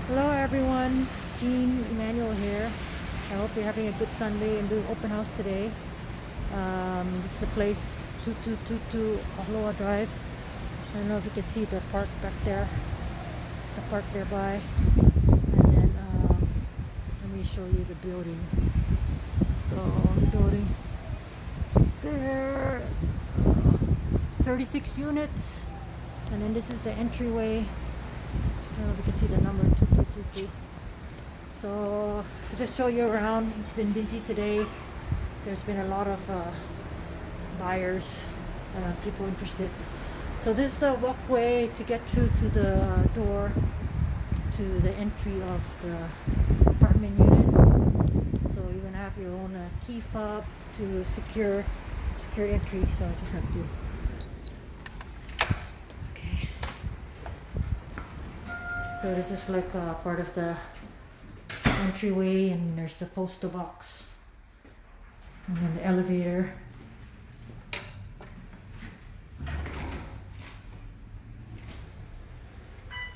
Hello everyone, Jean Emmanuel here. I hope you're having a good Sunday. I'm doing open house today. This is the place 2222 Aloha Drive. I don't know if you can see the park back there. It's a park nearby. And then let me show you the building. So the building there, 36 units. And then this is the entryway. I don't know if you can see the number 2222. So I'll just show you around. It's been busy today. There's been a lot of buyers, people interested. So this is the walkway to get through to the door to the entry of the apartment unit. So you're gonna have your own key fob to secure entry. So I just have to. Okay. So this is like part of the entryway, and there's the postal box, and then the elevator.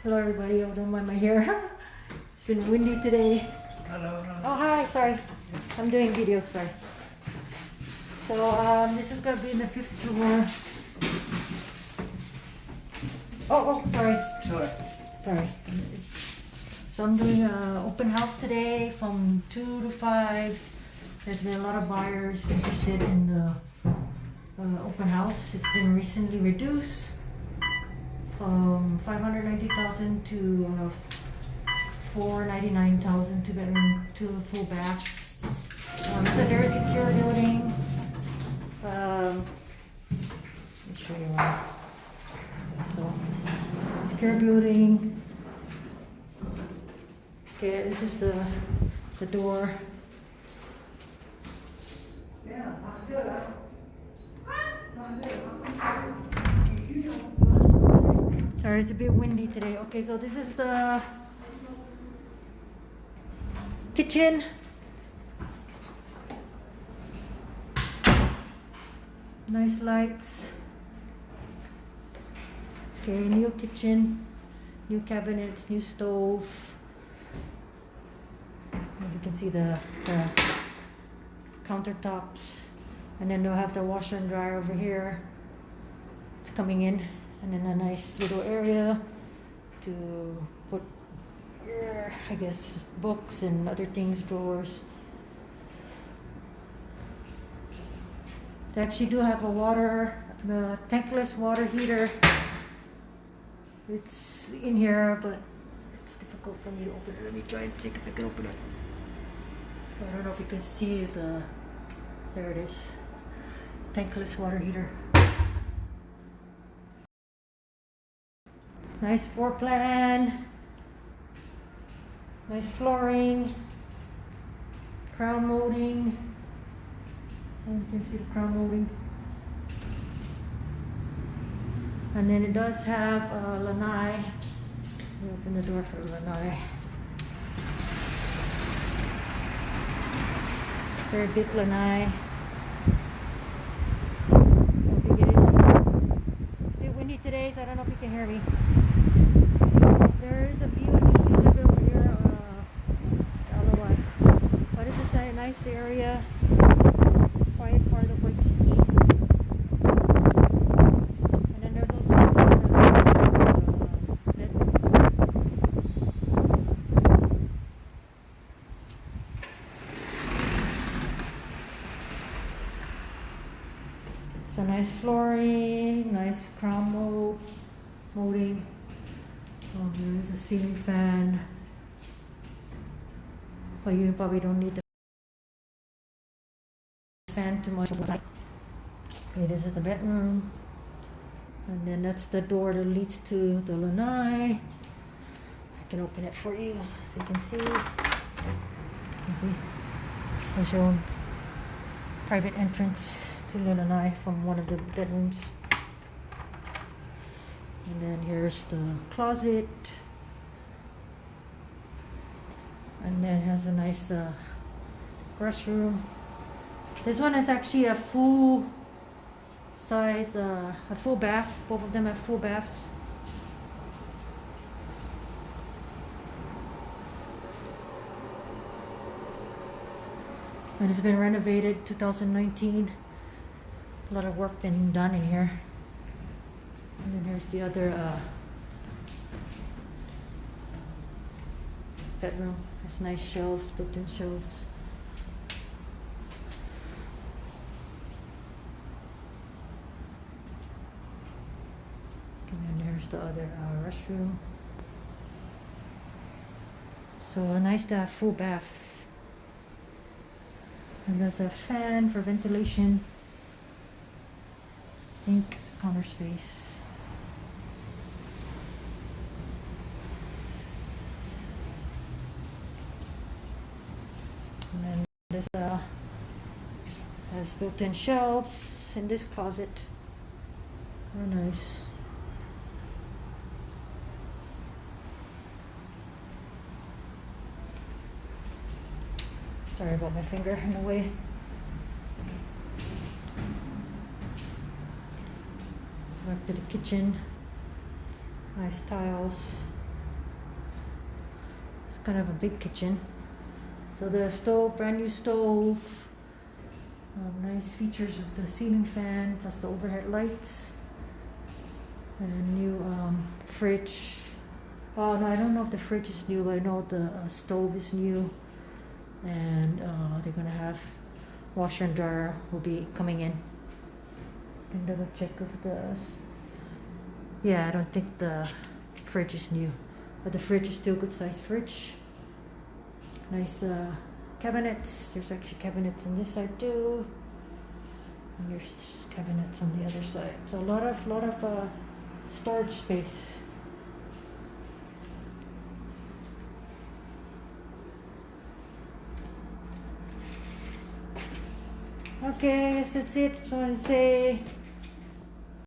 Hello everybody, oh, don't mind my hair. It's been windy today. Hello. Oh hi, sorry. I'm doing video, sorry. So this is gonna be in the 5th floor. Oh, sorry. Sure. Sorry. So I'm doing an open house today from 2 to 5. There's been a lot of buyers interested in the open house. It's been recently reduced from $590,000 to $499,000, 2-bedroom, 2 full baths. It's a very secure building. Let me show you one. So, secure building. Okay, this is the door. Sorry, it's a bit windy today. Okay, so this is the kitchen. Nice lights. Okay, new kitchen, new cabinets, new stove. You can see the countertops, and then they'll have the washer and dryer over here. It's coming in, and then a nice little area to put your, I guess, books and other things, drawers. They actually do have the tankless water heater. It's in here, but it's difficult for me to open it. Let me try and see if I can open it. So I don't know if you can see there it is. Tankless water heater. Nice floor plan. Nice flooring. Crown molding. And you can see the crown molding. And then it does have lanai. Let me open the door for lanai. Very big lanai. How big it is. It's a bit windy today, so I don't know if you can hear me. There is a view, you can see a little bit over here, Aloha. But this is a nice area, quiet part of Waikiki. And then there's also so nice flooring, nice crown molding. Oh, there's a ceiling fan, but you probably don't need the fan too much. Okay, this is the bedroom, and then that's the door that leads to the lanai. I can open it for you so you can see. You see, there's your own private entrance to the lanai from one of the bedrooms. And then here's the closet, and then it has a nice restroom. This one is actually a full size, a full bath. Both of them have full baths. And it's been renovated 2019. A lot of work been done in here. And then here's the other bedroom. Has nice shelves, built-in shelves. And then there's the other restroom. So nice to have full bath. And there's a fan for ventilation. Sink, counter space. And then this has built-in shelves in this closet. Very nice. Sorry about my finger in the way. So back to the kitchen. Nice tiles. It's kind of a big kitchen. So the stove, brand new stove. Nice features of the ceiling fan plus the overhead lights. And a new fridge. Oh no, I don't know if the fridge is new, but I know the stove is new. And they're gonna have washer and dryer will be coming in. Can double check if the I don't think the fridge is new, but the fridge is still good size fridge. Nice cabinets. There's actually cabinets on this side too, and there's cabinets on the other side. So a lot of storage space. Okay, that's it. Just want to say